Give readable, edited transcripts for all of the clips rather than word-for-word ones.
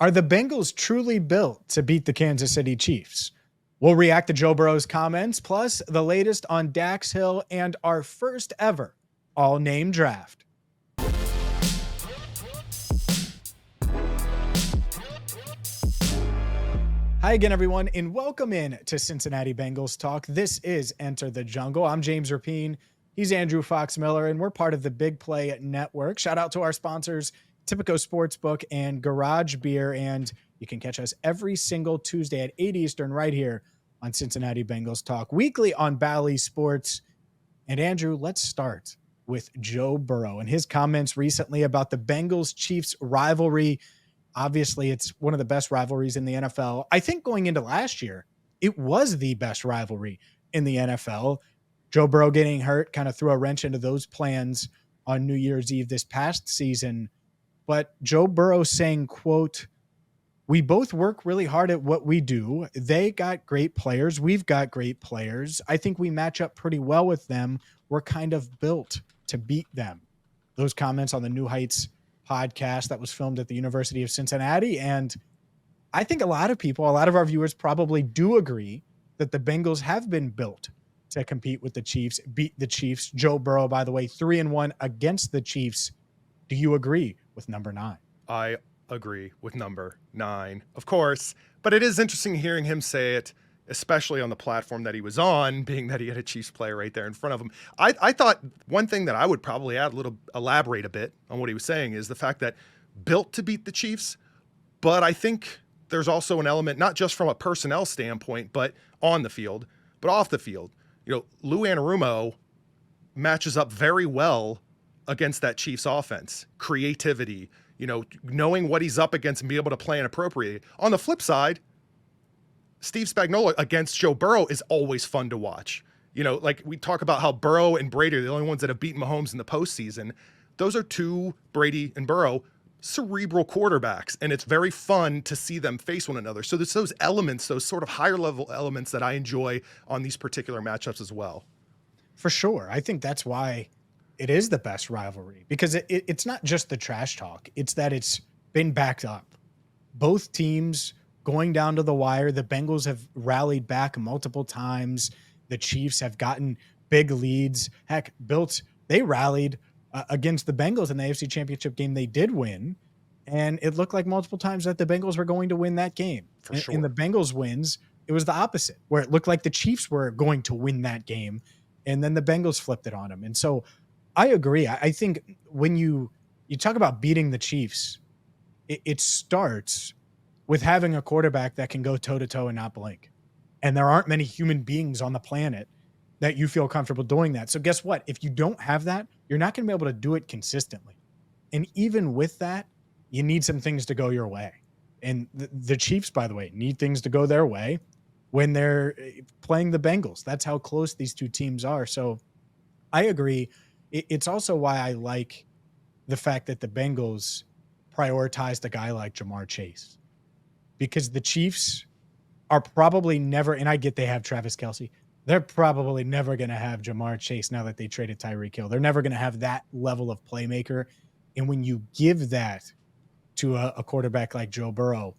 Are the Bengals truly built to beat the Kansas City Chiefs? We'll react to Joe Burrow's comments, plus the latest on Dax Hill and our first ever all-name draft. Hi again, everyone, and welcome in to Cincinnati Bengals Talk. This is Enter the Jungle. I'm James Rapien. He's Andrew Fox Miller, and we're part of the Big Play Network. Shout out to our sponsors, Tipico Sportsbook and Garage Beer, and you can catch us every single Tuesday at 8 Eastern right here on Cincinnati Bengals Talk, weekly on Bally Sports. And Andrew, let's start with Joe Burrow and his comments recently about the Bengals-Chiefs rivalry. Obviously, it's one of the best rivalries in the NFL. I think going into last year, it was the best rivalry in the NFL. Joe Burrow getting hurt kind of threw a wrench into those plans on New Year's Eve this past season. But Joe Burrow saying, quote, "We both work really hard at what we do. They got great players. We've got great players. I think we match up pretty well with them. We're kind of built to beat them." Those comments on the New Heights podcast that was filmed at the University of Cincinnati. And I think a lot of people, a lot of our viewers probably do agree that the Bengals have been built to compete with the Chiefs, beat the Chiefs. Joe Burrow, by the way, 3-1 against the Chiefs. Do you agree with number 9? I agree with number 9, of course, but it is interesting hearing him say it, especially on the platform that he was on, being that he had a Chiefs player right there in front of him. I thought one thing that I would probably elaborate a bit on what he was saying is the fact that built to beat the Chiefs, but I think there's also an element, not just from a personnel standpoint, but on the field, but off the field. You know, Lou Anarumo matches up very well against that Chiefs offense. Creativity, you know, knowing what he's up against and be able to plan appropriately. On the flip side, Steve Spagnuolo against Joe Burrow is always fun to watch. You know, like we talk about how Burrow and Brady are the only ones that have beaten Mahomes in the postseason. Those are two, Brady and Burrow, cerebral quarterbacks, and it's very fun to see them face one another. So there's those elements, those sort of higher level elements that I enjoy on these particular matchups as well. For sure. I think that's why it is the best rivalry, because it's not just the trash talk. It's that it's been backed up. Both teams going down to the wire. The Bengals have rallied back multiple times. The Chiefs have gotten big leads. Heck, they rallied against the Bengals in the AFC Championship game. They did win, and it looked like multiple times that the Bengals were going to win that game. For sure. In the Bengals wins, it was the opposite, where it looked like the Chiefs were going to win that game, and then the Bengals flipped it on them. And so I agree. I think when you talk about beating the Chiefs, it starts with having a quarterback that can go toe-to-toe and not blink. And there aren't many human beings on the planet that you feel comfortable doing that. So guess what? If you don't have that, you're not going to be able to do it consistently. And even with that, you need some things to go your way. And the Chiefs, by the way, need things to go their way when they're playing the Bengals. That's how close these two teams are. So I agree. It's also why I like the fact that the Bengals prioritized a guy like Jamar Chase, because the Chiefs are probably never, and I get they have Travis Kelce, they're probably never going to have Jamar Chase now that they traded Tyreek Hill. They're never going to have that level of playmaker. And when you give that to a quarterback like Joe Burrow,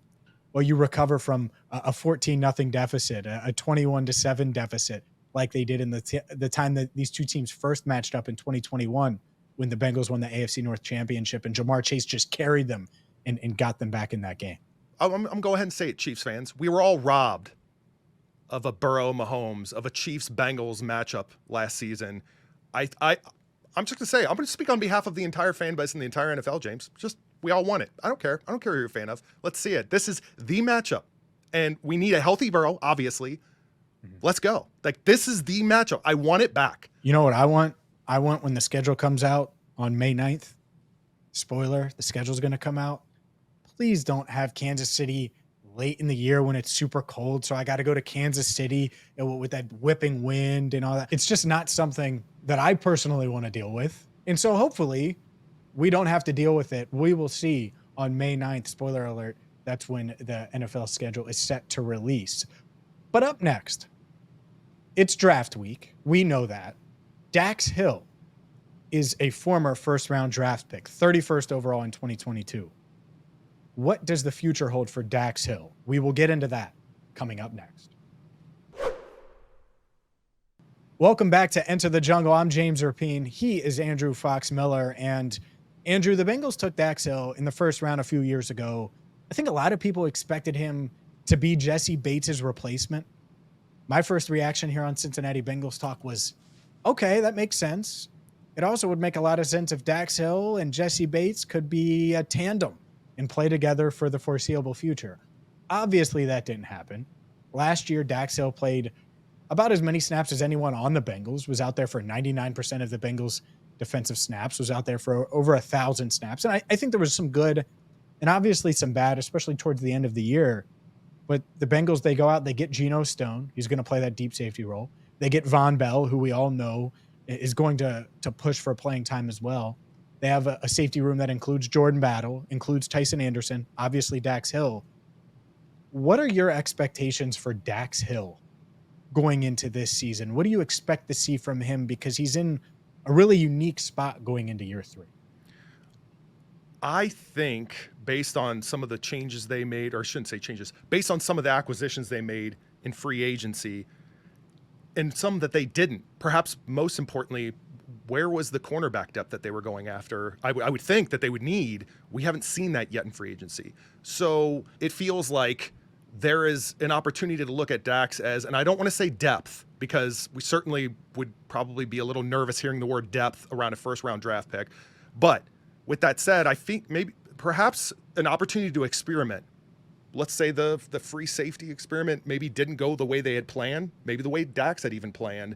well, you recover from a 14-0 deficit, a 21-7 deficit, like they did in the time that these two teams first matched up in 2021 when the Bengals won the AFC North Championship and Jamar Chase just carried them and got them back in that game. I'm go ahead and say it, Chiefs fans. We were all robbed of a Burrow-Mahomes, of a Chiefs-Bengals matchup last season. I'm just going to say, I'm going to speak on behalf of the entire fan base and the entire NFL, James. Just, we all want it. I don't care. I don't care who you're a fan of. Let's see it. This is the matchup. And we need a healthy Burrow, obviously. Let's go. Like, this is the matchup. I want it back. You know what I want? I want when the schedule comes out on May 9th. Spoiler, the schedule's going to come out. Please don't have Kansas City late in the year when it's super cold. So I got to go to Kansas City with that whipping wind and all that. It's just not something that I personally want to deal with. And so hopefully we don't have to deal with it. We will see on May 9th, spoiler alert, that's when the NFL schedule is set to release. But up next, it's draft week. We know that. Dax Hill is a former first-round draft pick, 31st overall in 2022. What does the future hold for Dax Hill? We will get into that coming up next. Welcome back to Enter the Jungle. I'm James Rapien. He is Andrew Fox Miller. And Andrew, the Bengals took Dax Hill in the first round a few years ago. I think a lot of people expected him to be Jesse Bates' replacement. My first reaction here on Cincinnati Bengals Talk was, okay, that makes sense. It also would make a lot of sense if Dax Hill and Jesse Bates could be a tandem and play together for the foreseeable future. Obviously, that didn't happen. Last year, Dax Hill played about as many snaps as anyone on the Bengals, was out there for 99% of the Bengals' defensive snaps, was out there for over 1,000 snaps. And I think there was some good and obviously some bad, especially towards the end of the year. But the Bengals, they go out, they get Geno Stone. He's going to play that deep safety role. They get Von Bell, who we all know is going to push for playing time as well. They have a safety room that includes Jordan Battle, includes Tyson Anderson, obviously Dax Hill. What are your expectations for Dax Hill going into this season? What do you expect to see from him? Because he's in a really unique spot going into year 3. I think based on some of the changes they made, or I shouldn't say changes, based on some of the acquisitions they made in free agency and some that they didn't, perhaps most importantly, where was the cornerback depth that they were going after? I would think that they would need. We haven't seen that yet in free agency. So it feels like there is an opportunity to look at Dax as, and I don't want to say depth, because we certainly would probably be a little nervous hearing the word depth around a first-round draft pick. But with that said, I think maybe perhaps an opportunity to experiment. Let's say the free safety experiment maybe didn't go the way they had planned, maybe the way Dax had even planned.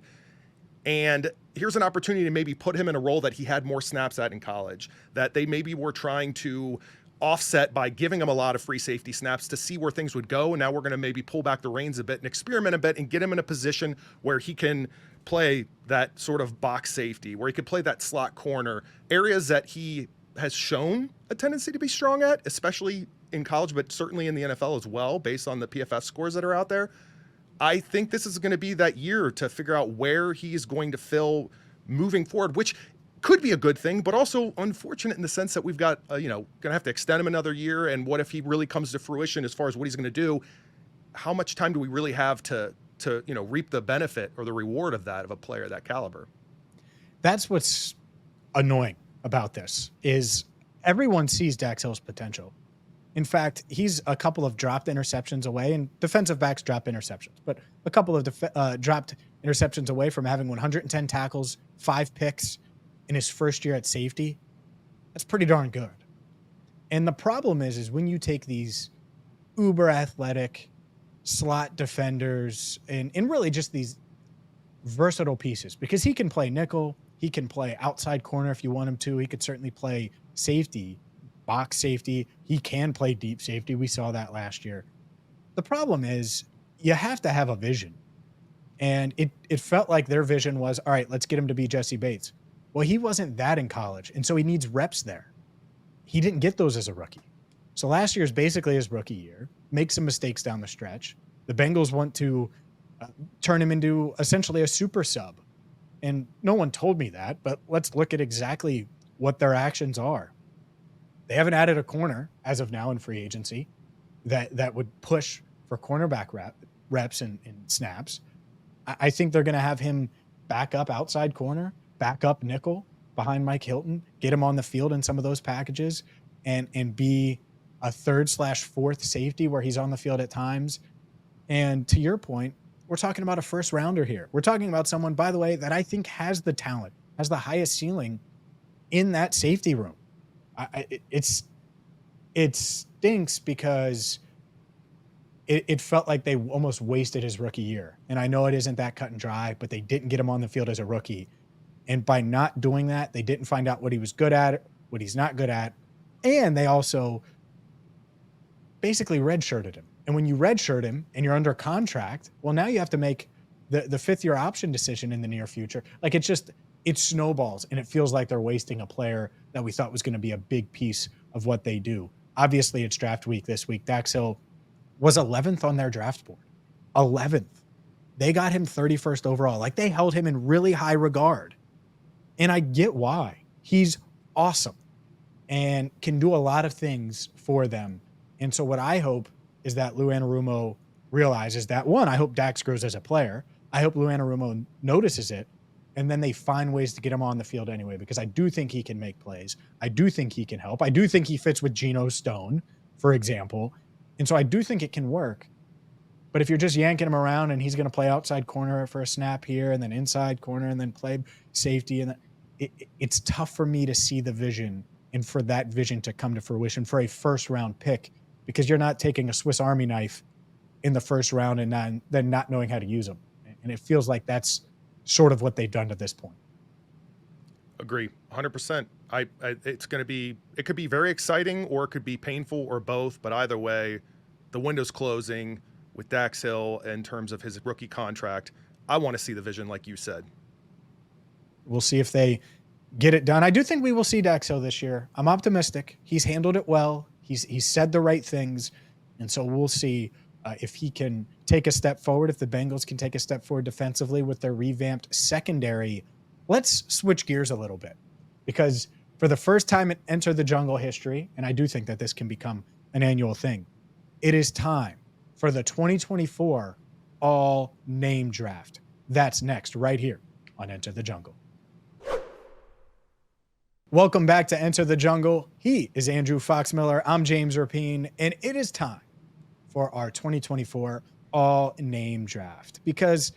And here's an opportunity to maybe put him in a role that he had more snaps at in college, that they maybe were trying to offset by giving him a lot of free safety snaps to see where things would go. And now we're going to maybe pull back the reins a bit and experiment a bit and get him in a position where he can play that sort of box safety, where he could play that slot corner, areas that he has shown a tendency to be strong at, especially in college, but certainly in the NFL as well, based on the PFF scores that are out there. I think this is going to be that year to figure out where he is going to fill moving forward, which could be a good thing, but also unfortunate in the sense that we've got, going to have to extend him another year. And what if he really comes to fruition as far as what he's going to do? How much time do we really have to reap the benefit or the reward of that, of a player of that caliber? That's what's annoying about this, is everyone sees Dax Hill's potential. In fact, he's a couple of dropped interceptions away, and defensive backs drop interceptions, but a couple of dropped interceptions away from having 110 tackles, 5 picks in his first year at safety. That's pretty darn good. And the problem is when you take these uber athletic slot defenders and really just these versatile pieces, because he can play nickel, he can play outside corner if you want him to, he could certainly play safety, box safety, he can play deep safety. We saw that last year. The problem is you have to have a vision. And it felt like their vision was, all right, let's get him to be Jesse Bates. Well, he wasn't that in college, and so he needs reps there. He didn't get those as a rookie. So last year is basically his rookie year, make some mistakes down the stretch. The Bengals want to turn him into essentially a super sub. And no one told me that, but let's look at exactly what their actions are. They haven't added a corner as of now in free agency that would push for cornerback reps and snaps. I think they're going to have him back up outside corner, back up nickel behind Mike Hilton, get him on the field in some of those packages, and be a 3rd/4th safety where he's on the field at times. And to your point, we're talking about a first rounder here. We're talking about someone, by the way, that I think has the talent, has the highest ceiling in that safety room. It stinks because it felt like they almost wasted his rookie year. And I know it isn't that cut and dry, but they didn't get him on the field as a rookie. And by not doing that, they didn't find out what he was good at, what he's not good at. And they also basically redshirted him. And when you redshirt him and you're under contract, well, now you have to make the 5th-year option decision in the near future. Like it snowballs, and it feels like they're wasting a player that we thought was going to be a big piece of what they do. Obviously, it's draft week this week. Dax Hill was 11th on their draft board. 11th. They got him 31st overall. Like, they held him in really high regard. And I get why. He's awesome and can do a lot of things for them. And so what I hope is that Lou Anarumo realizes that, one, I hope Dax grows as a player. I hope Lou Anarumo notices it, and then they find ways to get him on the field anyway, because I do think he can make plays. I do think he can help. I do think he fits with Geno Stone, for example. And so I do think it can work. But if you're just yanking him around and he's going to play outside corner for a snap here and then inside corner and then play safety, and it's tough for me to see the vision and for that vision to come to fruition for a first-round pick, because you're not taking a Swiss Army knife in the first round and then not knowing how to use them. And it feels like that's sort of what they've done to this point. Agree, 100%. It's going to be, it could be very exciting or it could be painful or both, but either way, the window's closing with Dax Hill in terms of his rookie contract. I want to see the vision, like you said. We'll see if they get it done. I do think we will see Dax Hill this year. I'm optimistic. He's handled it well. He's said the right things. And so we'll see if he can take a step forward, if the Bengals can take a step forward defensively with their revamped secondary. Let's switch gears a little bit, because for the first time in Enter the Jungle history, and I do think that this can become an annual thing, it is time for the 2024 All Name Draft. That's next, right here on Enter the Jungle. Welcome back to Enter the Jungle. He is Andrew Foxmiller. I'm James Rapien, and it is time for our 2024 All Name Draft. Because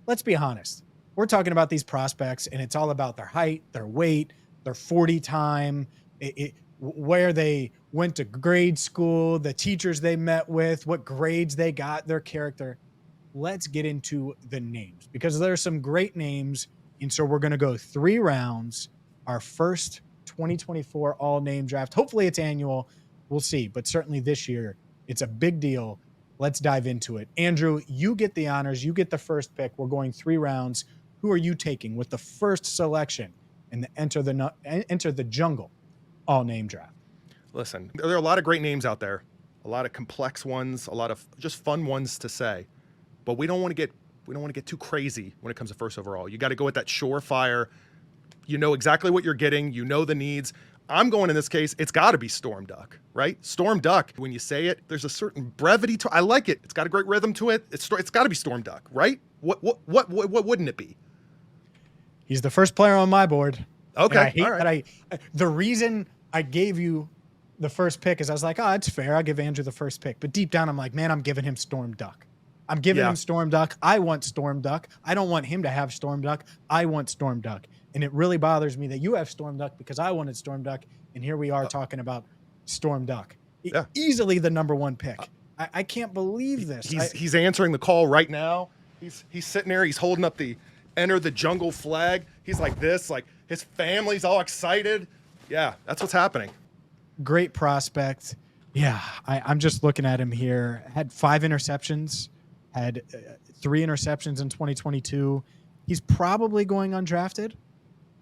let's be honest, we're talking about these prospects, and it's all about their height, their weight, their 40 time, where they went to grade school, the teachers they met with, what grades they got, their character. Let's get into the names, because there are some great names. And so we're going to go 3 rounds. Our first 2024 All Name Draft. Hopefully it's annual. We'll see. But certainly this year, it's a big deal. Let's dive into it. Andrew, you get the honors. You get the first pick. We're going 3 rounds. Who are you taking with the first selection in the Enter the Jungle All Name Draft? Listen, there are a lot of great names out there, a lot of complex ones, a lot of just fun ones to say. But we don't want to get too crazy when it comes to first overall. You got to go with that surefire. You know exactly what you're getting. You know the needs. I'm going in this case, it's got to be Storm Duck, right? Storm Duck. When you say it, there's a certain brevity to it. I like it. It's got a great rhythm to it. It's got to be Storm Duck, right? What wouldn't it be? He's the first player on my board. Okay. I hate all right. that the reason I gave you the first pick is I was like, oh, it's fair. I'll give Andrew the first pick. But deep down, I'm like, man, I'm giving him Storm Duck. I'm giving him Storm Duck. I want Storm Duck. I don't want him to have Storm Duck. I want Storm Duck. And it really bothers me that you have Storm Duck, because I wanted Storm Duck. And here we are talking about Storm Duck. Yeah. Easily the number 1 pick. I can't believe this. He's answering the call right now. He's sitting there. He's holding up the Enter the Jungle flag. He's like this, like his family's all excited. Yeah, that's what's happening. Great prospect. Yeah, I'm just looking at him here. Had 5 interceptions, had 3 interceptions in 2022. He's probably going undrafted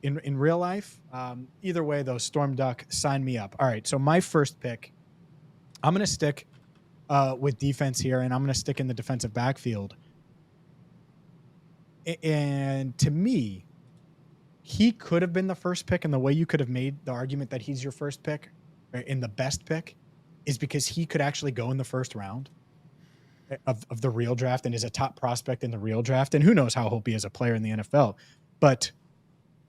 in real life. Either way, though, Storm Duck, sign me up. All right, so my first pick, I'm going to stick with defense here, and I'm going to stick in the defensive backfield. And to me, he could have been the first pick, and the way you could have made the argument that he's your first pick in the best pick is because he could actually go in the first round of the real draft and is a top prospect in the real draft. And who knows how he'll be as a player in the NFL. But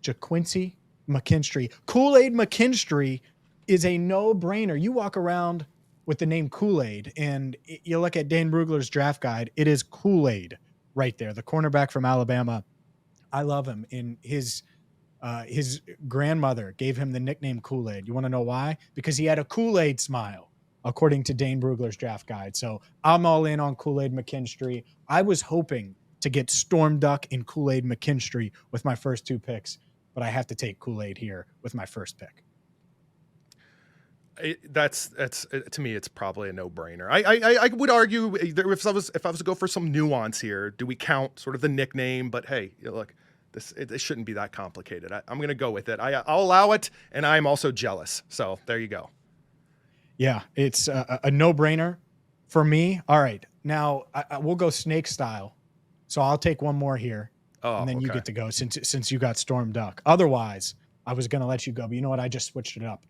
JaQuincy McKinstry, Kool-Aid McKinstry, is a no-brainer. You walk around with the name Kool-Aid, and you look at Dane Brugler's draft guide, it is Kool-Aid right there, the cornerback from Alabama. I love him. And his grandmother gave him the nickname Kool-Aid. You want to know why? Because he had a Kool-Aid smile, according to Dane Brugler's draft guide. So I'm all in on Kool-Aid McKinstry. I was hoping to get Storm Duck and Kool-Aid McKinstry with my first 2 picks, but I have to take Kool-Aid here with my first pick. That's to me, it's probably a no-brainer. I would argue if I was to go for some nuance here, do we count sort of the nickname? But hey, look, it shouldn't be that complicated. I'm going to go with it. I'll allow it, and I'm also jealous. So there you go. Yeah, it's a no-brainer for me. All right, now we'll go snake style. So I'll take one more here, and then you get to go since you got Storm Duck. Otherwise, I was going to let you go, but you know what? I just switched it up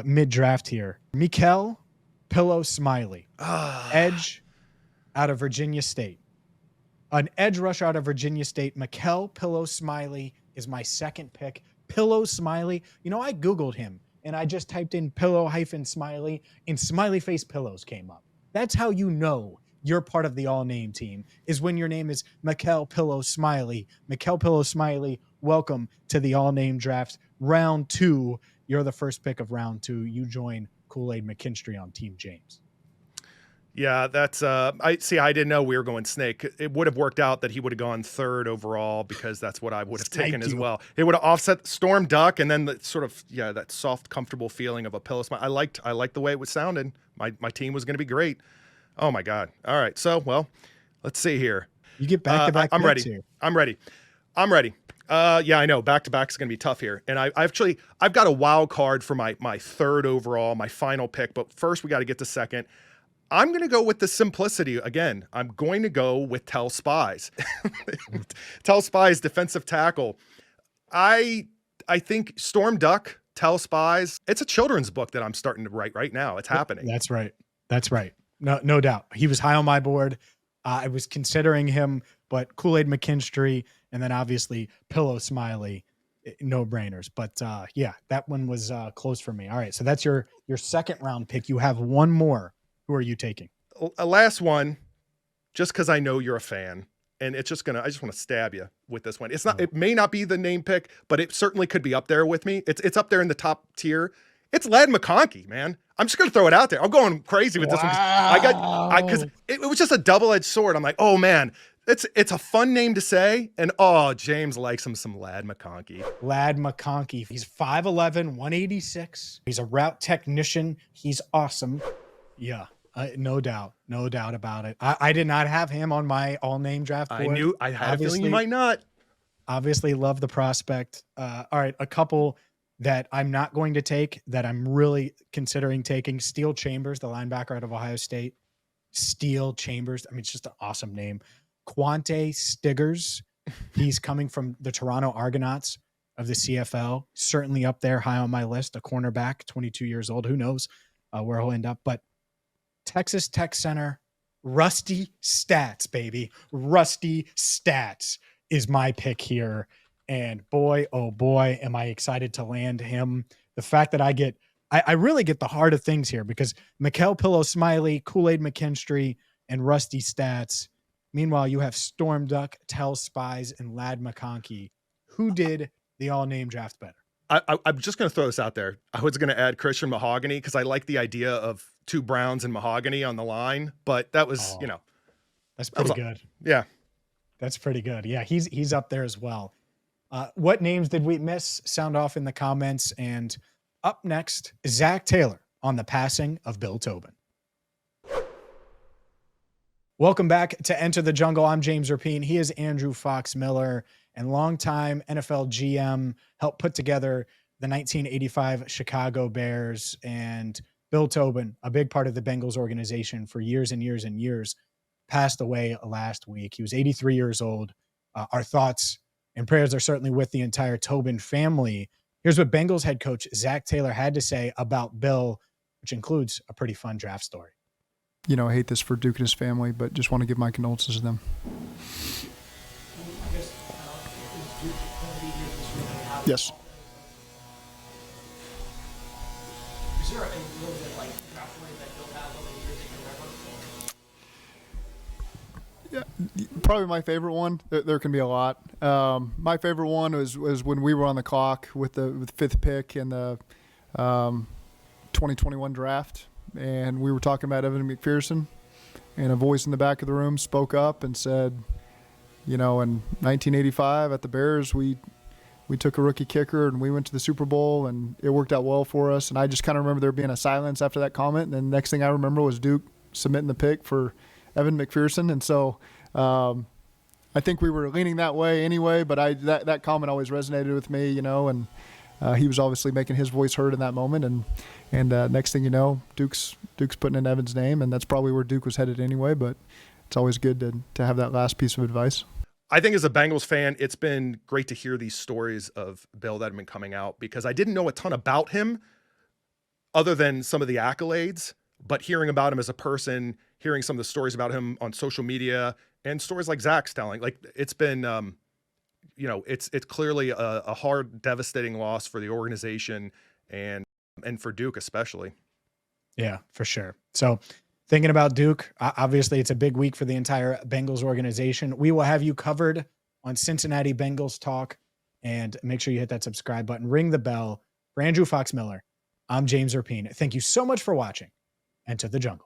mid-draft here. Mikel Pillow Smiley, edge out of Virginia State. An edge rush out of Virginia State. Mikel Pillow Smiley is my second pick. Pillow Smiley. You know, I Googled him and I just typed in pillow-smiley and smiley face pillows came up. That's how you know you're part of the all-name team, is when your name is Mikel Pillow Smiley. Mikel Pillow Smiley, welcome to the all-name draft. Round 2, you're the first pick of round 2. You join Kool-Aid McKinstry on Team James. Yeah, that's I didn't know we were going snake. It would have worked out that he would have gone 3rd overall, because that's what I would have taken as well. It would have offset Storm Duck, and then the sort of, that soft, comfortable feeling of a pillow smile. I liked the way it was sounding. My team was going to be great. Oh my God. All right. So, well, let's see here. You get back-to-back I'm ready. here. I'm ready. Yeah, I know. Back-to-back is going to be tough here. And I've got a wild card for my 3rd overall, my final pick. But first, we got to get to 2nd. I'm going to go with the simplicity again. I'm going to go with Tell Spies. Tell Spies, defensive tackle. I think Storm Duck, Tell Spies, it's a children's book that I'm starting to write right now. It's happening. That's right. No doubt. He was high on my board. I was considering him, but Kool-Aid McKinstry, and then obviously Pillow Smiley, no brainers. But that one was close for me. All right. So that's your 2nd round pick. You have one more. Who are you taking? A last one, just because I know you're a fan, and I just want to stab you with this one. It may not be the name pick, but it certainly could be up there with me. It's up there in the top tier. It's Ladd McConkey, man. I'm just going to throw it out there. I'm going crazy with this one. Because it was just a double-edged sword. I'm like, oh man, it's a fun name to say. And James likes him some Ladd McConkey. Ladd McConkey. He's 5'11", 186. He's a route technician. He's awesome. Yeah. No doubt about it. I did not have him on my all-name draft board. I had a feeling you might not. Obviously, love the prospect. All right, a couple that I'm not going to take that I'm really considering taking. Steel Chambers, the linebacker out of Ohio State. Steel Chambers. I mean, it's just an awesome name. Quante Stiggers. He's coming from the Toronto Argonauts of the CFL. Certainly up there, high on my list. A cornerback, 22 years old. Who knows where he'll end up, but Texas Tech center, Rusty Stats, baby. Rusty Stats is my pick here. And boy, oh boy, am I excited to land him. The fact that I really get the heart of things here, because Mikel Pillow Smiley, Kool-Aid McKinstry, and Rusty Stats. Meanwhile, you have Storm Duck, Tell Spies, and Ladd McConkey. Who did the all-name draft better? I'm just going to throw this out there. I was going to add Christian Mahogany, because I like the idea of 2 Browns and Mahogany on the line, but that was, that's pretty good. Yeah. That's pretty good. Yeah. He's up there as well. What names did we miss? Sound off in the comments. And up next, Zac Taylor on the passing of Bill Tobin. Welcome back to Enter the Jungle. I'm James Rapien. He is Andrew Fox Miller, and longtime NFL GM, helped put together the 1985 Chicago Bears, and Bill Tobin, a big part of the Bengals organization for years and years and years, passed away last week. He was 83 years old. Our thoughts and prayers are certainly with the entire Tobin family. Here's what Bengals head coach Zac Taylor had to say about Bill, which includes a pretty fun draft story. I hate this for Duke and his family, but just want to give my condolences to them. Yes. Is there a little bit like draft story that Bill had over the years that you remember? Yeah, probably my favorite one. There can be a lot. My favorite one was when we were on the clock with the 5th pick in the 2021 draft, and we were talking about Evan McPherson, and a voice in the back of the room spoke up and said, in 1985 at the Bears, we took a rookie kicker and we went to the Super Bowl, and it worked out well for us. And I just kind of remember there being a silence after that comment. And then the next thing I remember was Duke submitting the pick for Evan McPherson. And so I think we were leaning that way anyway, but that comment always resonated with me, and he was obviously making his voice heard in that moment. And next thing you know, Duke's putting in Evan's name, and that's probably where Duke was headed anyway, but it's always good to have that last piece of advice. I think as a Bengals fan, it's been great to hear these stories of Bill that have been coming out, because I didn't know a ton about him other than some of the accolades, but hearing about him as a person, hearing some of the stories about him on social media and stories like Zach's telling, like it's been, it's clearly a hard, devastating loss for the organization and for Duke especially. Yeah, for sure. So thinking about Duke, obviously it's a big week for the entire Bengals organization. We will have you covered on Cincinnati Bengals Talk, and make sure you hit that subscribe button, ring the bell. For Andrew Fox Miller, I'm James Rapien. Thank you so much for watching. Enter the jungle.